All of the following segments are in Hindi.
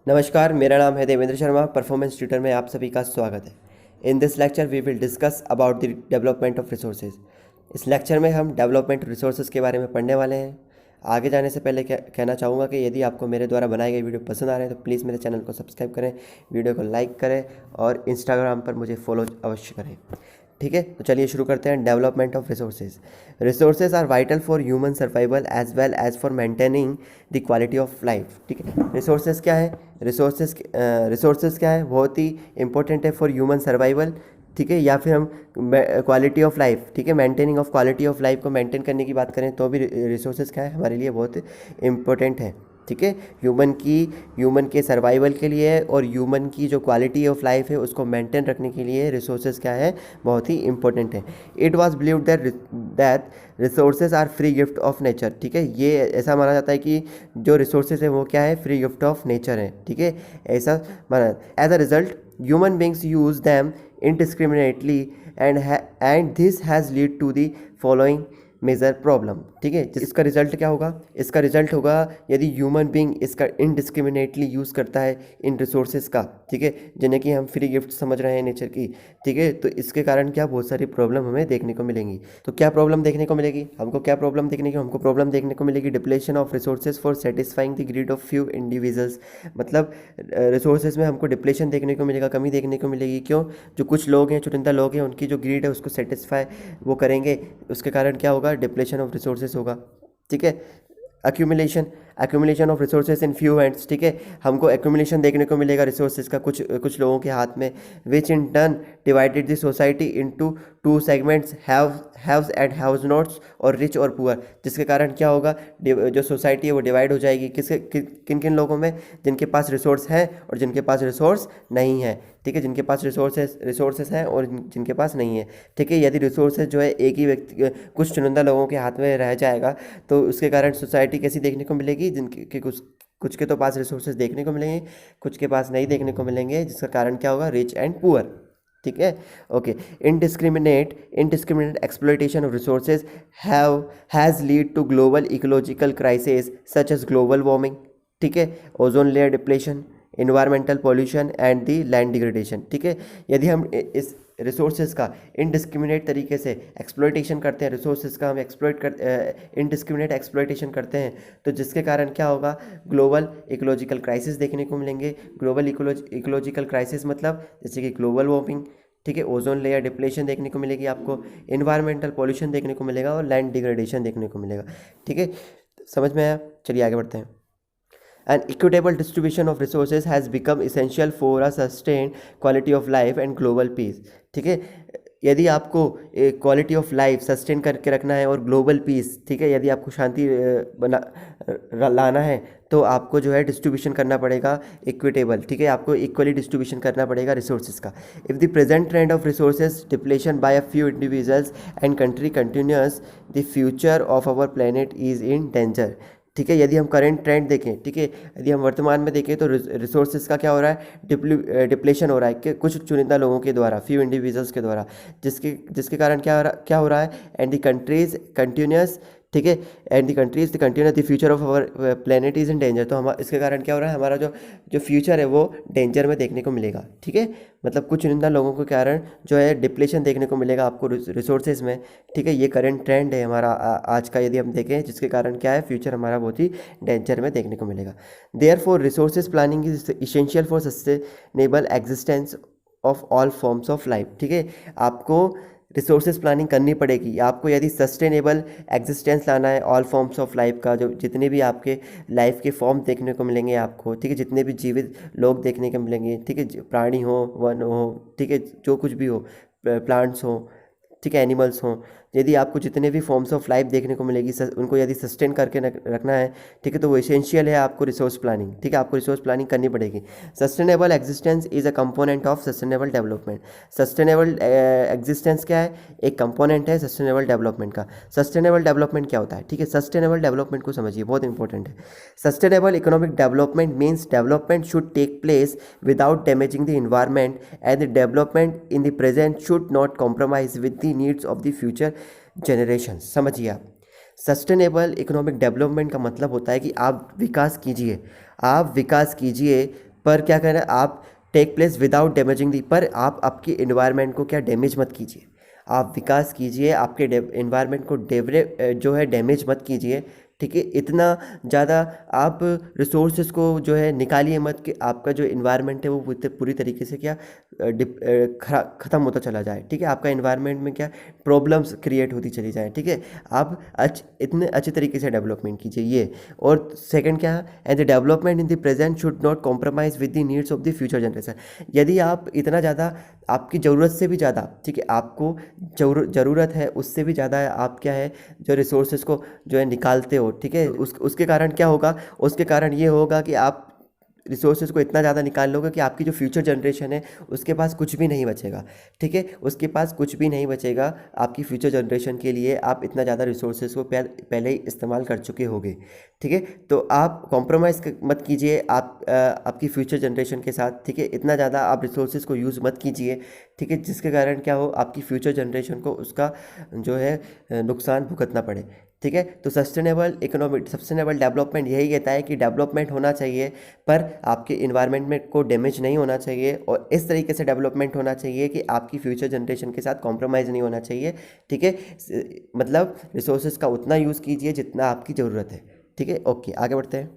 नमस्कार, मेरा नाम है देवेंद्र शर्मा। परफॉर्मेंस ट्यूटर में आप सभी का स्वागत है। In this lecture we will discuss about the development of resources. इस लेक्चर में हम डेवलपमेंट रिसोर्सेज के बारे में पढ़ने वाले हैं। आगे जाने से पहले कहना चाहूँगा कि यदि आपको मेरे द्वारा बनाए गए वीडियो पसंद आ रहे हैं तो प्लीज़ मेरे चैनल को सब्सक्राइब करें, वीडियो को लाइक करें और इंस्टाग्राम पर मुझे फॉलो अवश्य करें। ठीक है, तो चलिए शुरू करते हैं। Development of resources. Resources are vital for human survival as well as for maintaining the quality of life. ठीक है, रिसोर्सेज क्या है? रिसोर्सेज क्या है? बहुत ही इंपॉर्टेंट है फॉर ह्यूमन सर्वाइवल। ठीक है, या फिर हम क्वालिटी ऑफ लाइफ, ठीक है, maintaining of quality of life को मेंटेन करने की बात करें तो भी रिसोर्सेज क्या है, हमारे लिए बहुत इंपॉर्टेंट है। ठीक है, ह्यूमन के सर्वाइवल के लिए और ह्यूमन की जो क्वालिटी ऑफ लाइफ है उसको मेंटेन रखने के लिए रिसोर्सेज क्या है, बहुत ही इंपॉर्टेंट है। It was believed that resources are free gift of nature. ठीक है, ये ऐसा माना जाता है कि जो रिसोर्सेज है वो क्या है, फ्री गिफ्ट ऑफ नेचर है। ठीक है, ऐसा माना। As a result human beings use them indiscriminately and this has lead to the following major problem. ठीक है, इसका रिजल्ट क्या होगा? इसका रिजल्ट होगा यदि ह्यूमन बींग इसका इनडिस्क्रिमिनेटली यूज़ करता है इन रिसोर्सेज का, ठीक है, जिन्हें कि हम फ्री गिफ्ट समझ रहे हैं नेचर की। ठीक है, तो इसके कारण क्या बहुत सारी प्रॉब्लम हमें देखने को मिलेंगी। तो क्या प्रॉब्लम देखने को मिलेगी हमको? क्या प्रॉब्लम देखने की हमको प्रॉब्लम देखने को मिलेगी depletion of resources for satisfying the greed of few individuals. मतलब रिसोर्सेज में हमको डिप्लेशन देखने को मिलेगा, कमी देखने को मिलेगी। क्यों? जो कुछ लोग हैं, चुनिंदा लोग हैं, उनकी जो ग्रीड है उसको सेटिस्फाई वो करेंगे, उसके कारण क्या होगा, डिप्लेशन ऑफ रिसोर्सेज होगा। ठीक है, accumulation of resources in few hands. ठीक है, हमको एक्यूमुलेशन देखने को मिलेगा रिसोर्सेज का कुछ लोगों के हाथ में, which in turn divided the society into two segments, haves and haves nots, और रिच और पुअर। जिसके कारण क्या होगा, जो सोसाइटी है वो डिवाइड हो जाएगी किन किन लोगों में, जिनके पास रिसोर्स है और जिनके पास रिसोर्स नहीं है। ठीक है, जिनके पास रिसोर्सेज हैं और जिनके पास नहीं है। ठीक है, यदि रिसोर्सेज जो है एक ही व्यक्ति, कुछ चुनिंदा लोगों के हाथ में रह जाएगा तो उसके कारण सोसाइटी कैसी देखने को मिलेगी, जिनके कुछ के तो पास रिसोर्सेज देखने को मिलेंगे, कुछ के पास नहीं देखने को मिलेंगे, जिसका कारण क्या होगा, रिच एंड पुअर। ठीक है, okay. Indiscriminate exploitation of resources has lead to global ecological crisis such as global warming. ठीक है, ozone layer depletion, environmental pollution and the land degradation. ठीक है, यदि हम इस रिसोर्सेज का इनडिस्क्रिमिनेट तरीके से एक्सप्लॉयटेशन करते हैं, रिसोर्सेज का हम इनडिस्क्रिमिनेट एक्सप्लॉयटेशन करते हैं, तो जिसके कारण क्या होगा, ग्लोबल इकोलॉजिकल क्राइसिस देखने को मिलेंगे। ग्लोबल इकोलॉजिकल क्राइसिस मतलब जैसे कि ग्लोबल वार्मिंग, ठीक है, ओजोन लेयर डिप्लेशन देखने को मिलेगी आपको, इन्वायरमेंटल पॉल्यूशन देखने को मिलेगा और लैंड डिग्रेडेशन देखने को मिलेगा। ठीक है, समझ में आया? चलिए आगे बढ़ते हैं। An equitable distribution of resources has become essential for a sustained quality of life and global peace. ठीक है, यदि आपको क्वालिटी ऑफ लाइफ सस्टेन करके रखना है और ग्लोबल पीस, ठीक है, यदि आपको शांति लाना है तो आपको जो है डिस्ट्रीब्यूशन करना पड़ेगा इक्विटेबल। ठीक है, आपको इक्वली डिस्ट्रीब्यूशन करना पड़ेगा रिसोर्सेज का। If the present trend of resources depletion by a few individuals and country continuous, the future of our planet is in danger. ठीक है, यदि हम करंट ट्रेंड देखें, ठीक है, यदि हम वर्तमान में देखें तो रिसोर्सेज का क्या हो रहा है, डिप्लेशन हो रहा है कि कुछ चुनिंदा लोगों के द्वारा, फ्यू इंडिविजुअल्स के द्वारा, जिसके कारण क्या हो रहा है, एंड द कंट्रीज कंटिन्यूअस, ठीक है, and the countries the continuous the future of our planet is in danger. तो हम इसके कारण क्या हो रहा है, हमारा जो फ्यूचर है वो डेंजर में देखने को मिलेगा। ठीक है, मतलब कुछ चुनिंदा लोगों के कारण जो है डिप्लेशन देखने को मिलेगा आपको रिसोर्सेज में। ठीक है, ये करंट ट्रेंड है हमारा आज का, यदि हम देखें, जिसके कारण क्या है, फ्यूचर हमारा बहुत ही डेंजर में देखने को मिलेगा। Therefore resources planning is essential for sustainable existence of all forms of life. ठीक है, आपको रिसोर्सेज प्लानिंग करनी पड़ेगी आपको, यदि सस्टेनेबल एग्जिस्टेंस लाना है ऑल फॉर्म्स ऑफ लाइफ का, जो जितने भी आपके लाइफ के फॉर्म देखने को मिलेंगे आपको, ठीक है, जितने भी जीवित लोग देखने को मिलेंगे, ठीक है, प्राणी हो, वन हो, ठीक है, जो कुछ भी हो, प्लांट्स हो, ठीक है, एनिमल्स हों, यदि आपको जितने भी फॉर्म्स ऑफ लाइफ देखने को मिलेगी उनको यदि सस्टेन करके रखना है, ठीक है, तो वो एसेंशियल है आपको रिसोर्स प्लानिंग। ठीक है, आपको रिसोर्स प्लानिंग करनी पड़ेगी। Sustainable existence is a component of sustainable development. Sustainable existence क्या है, एक कंपोनेंट है सस्टेनेबल डेवलपमेंट का। सस्टेनेबल डेवलपमेंट क्या होता है? ठीक है, सस्टेनेबल डेवलपमेंट को समझिए, बहुत इंपॉर्टेंट है। Sustainable economic development means development should take place without damaging the environment and the development in the present should not compromise with the needs of the future generation. समझिए आप, सस्टेनेबल इकोनॉमिक डेवलपमेंट का मतलब होता है कि आप विकास कीजिए पर क्या करना है, आप टेक प्लेस विदाउट डैमेजिंग दी, पर आप आपकी इन्वायरमेंट को क्या डैमेज मत कीजिए, आप विकास कीजिए, आपके इन्वायरमेंट को जो है डैमेज मत कीजिए, ठीक है। इतना ज़्यादा आप रिसोर्सेज को जो है निकालिए मत कि आपका जो इन्वायरमेंट है वो पूरी तरीके से क्या ख़त्म होता चला जाए, ठीक है। आपका इन्वायरमेंट में क्या प्रॉब्लम्स क्रिएट होती चली जाए, ठीक है। आप इतने अच्छे तरीके से डेवलपमेंट कीजिए ये। और सेकंड क्या है, and the development in the present should not compromise with the needs of the future generation. यदि आप इतना ज़्यादा आपकी ज़रूरत से भी ज़्यादा, ठीक है, आपको ज़रूरत है उससे भी ज़्यादा आप क्या है जो रिसोर्सेज को जो है निकालते हो, ठीक है, उसके कारण क्या होगा, उसके कारण ये होगा कि आप रिसोर्सेज को इतना ज़्यादा निकाल लोगे कि आपकी जो फ्यूचर जनरेशन है उसके पास कुछ भी नहीं बचेगा, ठीक है, उसके पास कुछ भी नहीं बचेगा आपकी फ्यूचर जनरेशन के लिए। आप इतना ज़्यादा रिसोर्सेज को पहले ही इस्तेमाल कर चुके होगे, ठीक है। तो आप कॉम्प्रोमाइज़ मत कीजिए आपकी फ्यूचर जनरेशन के साथ, ठीक है। इतना ज़्यादा आप रिसोर्सेज को यूज़ मत कीजिए, ठीक है, जिसके कारण क्या हो, आपकी फ्यूचर जनरेशन को उसका जो है नुकसान भुगतना पड़े, ठीक है। तो सस्टेनेबल डेवलपमेंट यही कहता है कि डेवलपमेंट होना चाहिए पर आपके इन्वायरमेंट में को डैमेज नहीं होना चाहिए, और इस तरीके से डेवलपमेंट होना चाहिए कि आपकी फ्यूचर जनरेशन के साथ कॉम्प्रोमाइज़ नहीं होना चाहिए, ठीक है। मतलब रिसोर्सेज का उतना यूज़ कीजिए जितना आपकी ज़रूरत है, ठीक है। ओके, आगे बढ़ते हैं।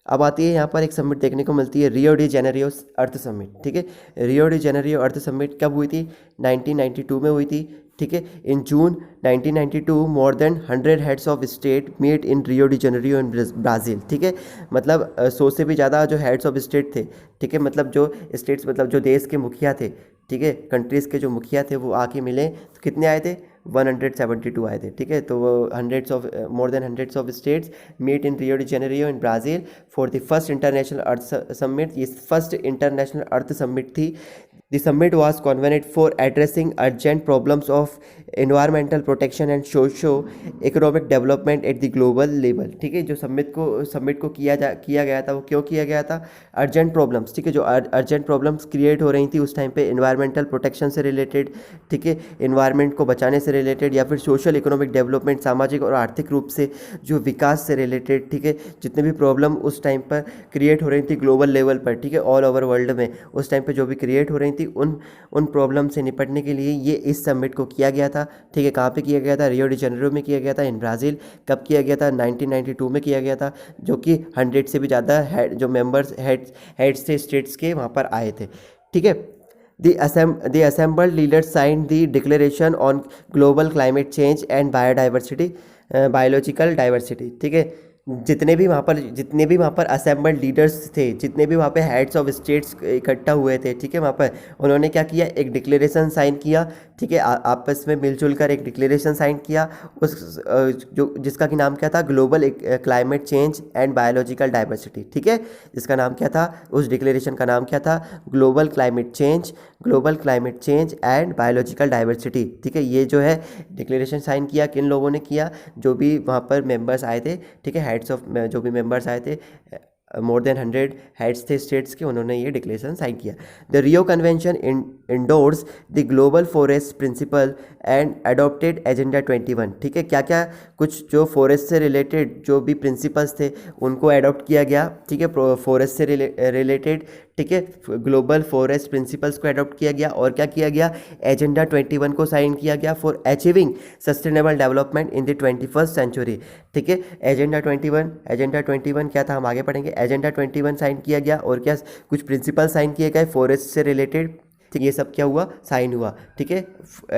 अब आती है यहाँ पर एक समिट देखने को मिलती है, Rio de Janeiro earth summit, ठीक है। Rio de Janeiro earth summit कब हुई थी, 1992 में हुई थी, ठीक है। In June 1992 more than 100 heads of state meet in Rio de Janeiro in Brazil, ठीक है। मतलब 100 से भी ज़्यादा जो हेड्स ऑफ स्टेट थे, ठीक है, मतलब जो स्टेट्स मतलब जो देश के मुखिया थे, ठीक है, कंट्रीज़ के जो मुखिया थे वो आके मिले, तो कितने आए थे, 172 आए थे, ठीक है। तो वो more than hundreds of states meet in Rio de Janeiro in Brazil for the first international earth summit. ये फर्स्ट इंटरनेशनल अर्थ समिट थी। The summit was convened for addressing urgent problems of environmental protection and socio-economic development at the global level, ठीक है। जो समिट को किया गया था, वो क्यों किया गया था, अर्जेंट प्रॉब्लम्स, ठीक है, जो अर्जेंट प्रॉब्लम्स क्रिएट हो रही थी उस टाइम पे इन्वायरमेंटल प्रोटेक्शन से रिलेटेड, ठीक है, इन्वायरमेंट को बचाने से रिलेटेड, या फिर सोशल इकोनॉमिक डेवलपमेंट, सामाजिक और आर्थिक रूप से जो विकास से रिलेटेड, ठीक है, जितने भी प्रॉब्लम उस टाइम पर क्रिएट हो रही थी ग्लोबल लेवल पर, ठीक है, ऑल ओवर वर्ल्ड में उस टाइम पर जो भी क्रिएट हो रही थी उन प्रॉब्लम से निपटने के लिए ये इस समिट को किया गया था, ठीक है। कहाँ पे किया गया था, रियो डी जेनेरियो में किया गया था इन ब्राज़ील। कब किया गया था, 1992 में किया गया था, जो कि 100 से भी ज़्यादा जो मेंबर्स हेड्स थे स्टेट्स के वहाँ पर आए थे, ठीक है। The assembled leaders signed the Declaration on Global Climate Change and Biological Diversity, ठीक है। जितने भी वहाँ पर असेंबल्ड लीडर्स थे, जितने भी वहाँ पे हेड्स ऑफ स्टेट्स इकट्ठा हुए थे, ठीक है, वहाँ पर उन्होंने क्या किया, एक डिक्लेरेशन साइन किया, ठीक है, आपस में मिलजुल कर एक डिक्लेरेशन साइन किया, उस जो जिसका कि नाम क्या था, global climate change and biological diversity, ठीक है, जिसका नाम क्या था, उस डिक्लेरेशन का नाम क्या था, global climate change and biological diversity, ठीक है। ये जो है डिक्लेरेशन साइन किया किन लोगों ने किया, जो भी वहाँ पर मेंबर्स आए थे, ठीक है, हेड्स ऑफ जो भी मेंबर्स आए थे, मोर देन 100 हेड्स थे स्टेट्स के, उन्होंने ये डिक्लेरेशन साइन किया। The Rio convention endorse the global forest principle and adopted agenda 21, ठीक है। क्या क्या कुछ जो फॉरेस्ट से रिलेटेड जो भी प्रिंसिपल्स थे उनको अडॉप्ट किया गया, ठीक है, फॉरेस्ट से रिलेटेड, ठीक है, ग्लोबल फॉरेस्ट प्रिंसिपल्स को अडॉप्ट किया गया, और क्या किया गया, एजेंडा 21 को साइन किया गया for achieving sustainable development in the 21st century, ठीक है। एजेंडा 21 क्या था, हम आगे पढ़ेंगे। एजेंडा 21 साइन किया गया, और क्या कुछ प्रिंसिपल साइन किए गए फॉरेस्ट से रिलेटेड, ठीक, ये सब क्या हुआ, साइन हुआ, ठीक है।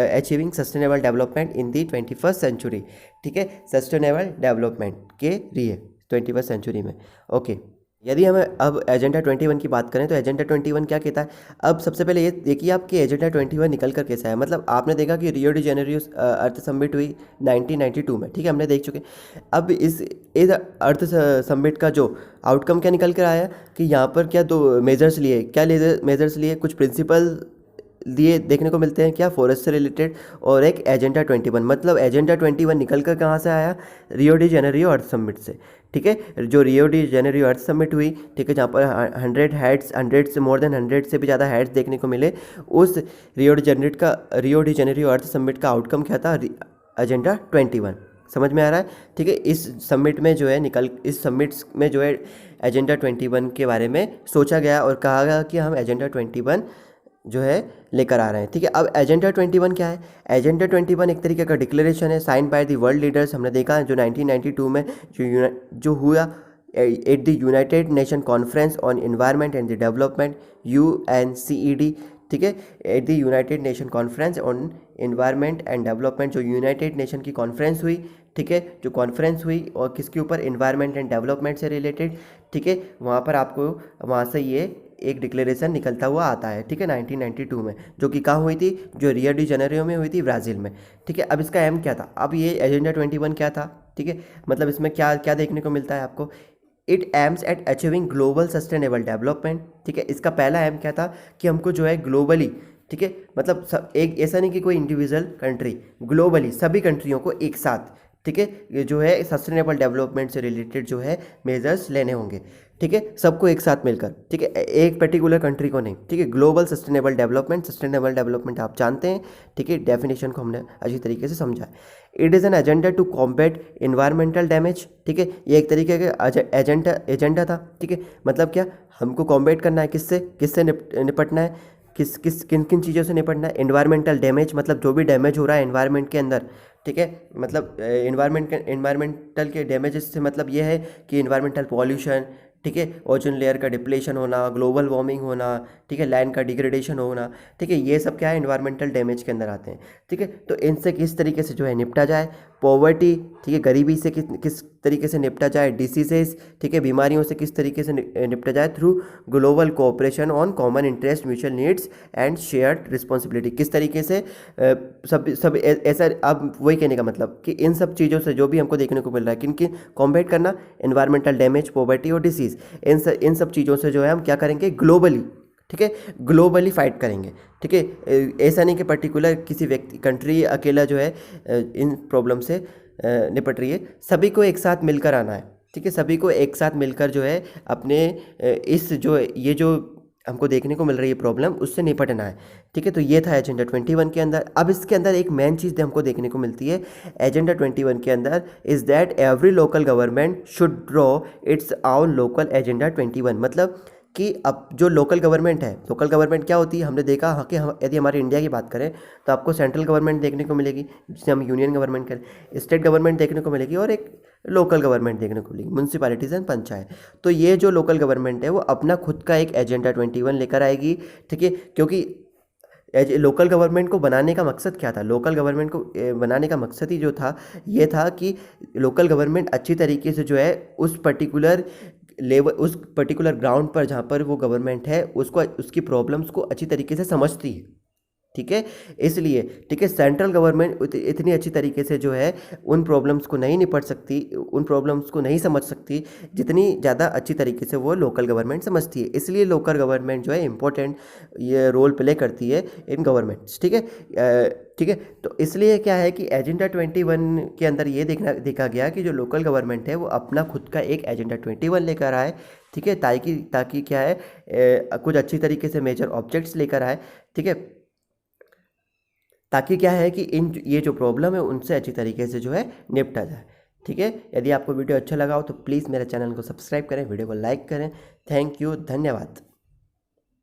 Achieving sustainable development in the 21st century, ठीक है, सस्टेनेबल डेवलपमेंट के लिए 21st सेंचुरी में, ओके। यदि हम अब एजेंडा 21 की बात करें तो एजेंडा 21 क्या कहता है। अब सबसे पहले ये देखिए आपकी एजेंडा 21 निकल कर कैसा है। मतलब आपने देखा कि रियो डी जेनेरियो अर्थ समिट हुई 1992 में, ठीक है, हमने देख चुके। अब इस अर्थ समिट का जो आउटकम क्या निकल कर आया कि यहाँ पर क्या दो मेजर्स लिए, क्या मेजर्स लिए, कुछ प्रिंसिपल दिए देखने को मिलते हैं, क्या, फॉरेस्ट से रिलेटेड, और एक एजेंडा 21। मतलब एजेंडा 21 निकल कर कहाँ से आया, रियो डी जेनेरियो अर्थ समिट से, ठीक है। जो रियो डी जेनेरियो अर्थ समिट हुई, ठीक है, जहाँ पर 100 से मोर देन 100 से भी ज़्यादा हेड्स देखने को मिले, उस रियो डी जेनेरियो अर्थ समिट का आउटकम क्या था, एजेंडा 21। समझ में आ रहा है, ठीक है। इस समिट में जो है इस समिट में जो है एजेंडा 21 के बारे में सोचा गया और कहा गया कि हम एजेंडा 21 जो है लेकर आ रहे हैं। ठीक है, अब एजेंडा 21 क्या है? एजेंडा 21 एक तरीके का डिक्लेरेशन है sign by the world leaders. हमने देखा है जो 1992 में जो हुआ at the united nation conference on environment and the development, UNCED। ठीक है, at the united nation conference on environment and development, जो यूनाइटेड नेशन की कॉन्फ्रेंस हुई। ठीक है, जो कॉन्फ्रेंस हुई और किसके ऊपर? एनवायरनमेंट एंड डेवलपमेंट से रिलेटेड। ठीक है, वहाँ पर आपको वहाँ से ये एक डिक्लेरेशन निकलता हुआ आता है। ठीक है, 1992 में, जो कि कहाँ हुई थी? जो रियो डी जेनेरियो में हुई थी, ब्राज़ील में। ठीक है, अब इसका एम क्या था? अब ये एजेंडा 21 क्या था? ठीक है, मतलब इसमें क्या क्या देखने को मिलता है आपको? It aims at achieving global sustainable development. ठीक है, इसका पहला एम क्या था? कि हमको जो है ग्लोबली, ठीक है, मतलब सब एक, ऐसा नहीं कि कोई इंडिविजुअल कंट्री, ग्लोबली सभी कंट्रियों को एक साथ, ठीक है, ये जो है सस्टेनेबल डेवलपमेंट से रिलेटेड जो है मेजर्स लेने होंगे। ठीक है, सबको एक साथ मिलकर, ठीक है, एक पर्टिकुलर कंट्री को नहीं। ठीक है, ग्लोबल सस्टेनेबल डेवलपमेंट आप जानते हैं। ठीक है, डेफिनेशन को हमने अच्छी तरीके से समझा है। It is an agenda to combat environmental damage. ठीक है, ये एक तरीके का एजेंडा था। ठीक है, मतलब क्या? हमको कॉम्बैट करना है, किससे निपटना है, किन किन चीज़ों से निपटना है? एनवायरमेंटल डैमेज, मतलब जो भी डैमेज हो रहा है एनवायरनमेंट के अंदर। ठीक है, मतलब एनवायरमेंटल के डैमेजेस से मतलब ये है कि एनवायरमेंटल पॉल्यूशन, ठीक है, ओजोन लेयर का डिप्लेशन होना, ग्लोबल वार्मिंग होना, ठीक है, लैंड का डिग्रेडेशन होना। ठीक है, ये सब क्या है? एनवायरमेंटल डैमेज के अंदर आते हैं। ठीक है, तो इनसे किस तरीके से जो है निपटा जाए? पॉवर्टी, ठीक है, गरीबी से किस तरीके से निपटा जाए? डिसीजेस, ठीक है, बीमारियों से किस तरीके से निपटा जाए? Through global cooperation on common interest, mutual needs and shared responsibility. किस तरीके से सब ऐसा, अब वही कहने का मतलब कि इन सब चीज़ों से जो भी हमको देखने को मिल रहा है, किन कॉम्बैट करना? एनवायरमेंटल डैमेज, पॉवर्टी और डिसीज़। इन सब चीज़ों से जो है हम क्या करेंगे? ग्लोबली, ठीक है, ग्लोबली फाइट करेंगे। ठीक है, ऐसा नहीं कि पर्टिकुलर किसी व्यक्ति, कंट्री अकेला जो है इन प्रॉब्लम से निपट रही है। सभी को एक साथ मिलकर आना है। ठीक है, सभी को एक साथ मिलकर जो है अपने इस जो ये जो हमको देखने को मिल रही है प्रॉब्लम, उससे निपटना है। ठीक है, तो ये था एजेंडा 21 के अंदर। अब इसके अंदर एक मेन चीज़ हमको देखने को मिलती है एजेंडा 21 के अंदर, is that every local government should draw it's आउन लोकल एजेंडा 21। मतलब कि अब जो लोकल गवर्नमेंट है, लोकल गवर्नमेंट क्या होती है? हमने देखा हाँ कि यदि हमारे इंडिया की बात करें तो आपको सेंट्रल गवर्नमेंट देखने को मिलेगी, जिसे हम यूनियन गवर्नमेंट करें, स्टेट गवर्नमेंट देखने को मिलेगी, और एक लोकल गवर्नमेंट देखने को मिलेगी, म्यूनसिपैलिटीज़ एंड पंचायत। तो ये जो लोकल गवर्नमेंट है वो अपना खुद का एक एजेंडा 21 लेकर आएगी। ठीक है, क्योंकि लोकल गवर्नमेंट को बनाने का मकसद क्या था? लोकल गवर्नमेंट को बनाने का मकसद ही जो था, ये था कि लोकल गवर्नमेंट अच्छी तरीके से जो है उस पर्टिकुलर लेवल, उस पर्टिकुलर ग्राउंड पर जहाँ पर वो गवर्नमेंट है, उसको, उसकी प्रॉब्लम्स को अच्छी तरीके से समझती है। ठीक है, इसलिए ठीक है, सेंट्रल गवर्नमेंट इतनी अच्छी तरीके से जो है उन प्रॉब्लम्स को नहीं निपट सकती, उन प्रॉब्लम्स को नहीं समझ सकती जितनी ज़्यादा अच्छी तरीके से वो लोकल गवर्नमेंट समझती है। इसलिए लोकल गवर्नमेंट जो है इंपॉर्टेंट ये रोल प्ले करती है इन गवर्नमेंट्स। ठीक है, ठीक है, तो इसलिए क्या है कि एजेंडा 21 के अंदर ये देखा गया कि जो लोकल गवर्नमेंट है वो अपना खुद का एक एजेंडा 21 लेकर आए। ठीक है, ताकि क्या है, कुछ अच्छी तरीके से मेजर ऑब्जेक्ट्स लेकर आए। ठीक है, ताकि क्या है कि ये जो प्रॉब्लम है उनसे अच्छी तरीके से जो है निपटा जाए। ठीक है, यदि आपको वीडियो अच्छा लगा हो तो प्लीज़ मेरे चैनल को सब्सक्राइब करें, वीडियो को लाइक करें। थैंक यू, धन्यवाद।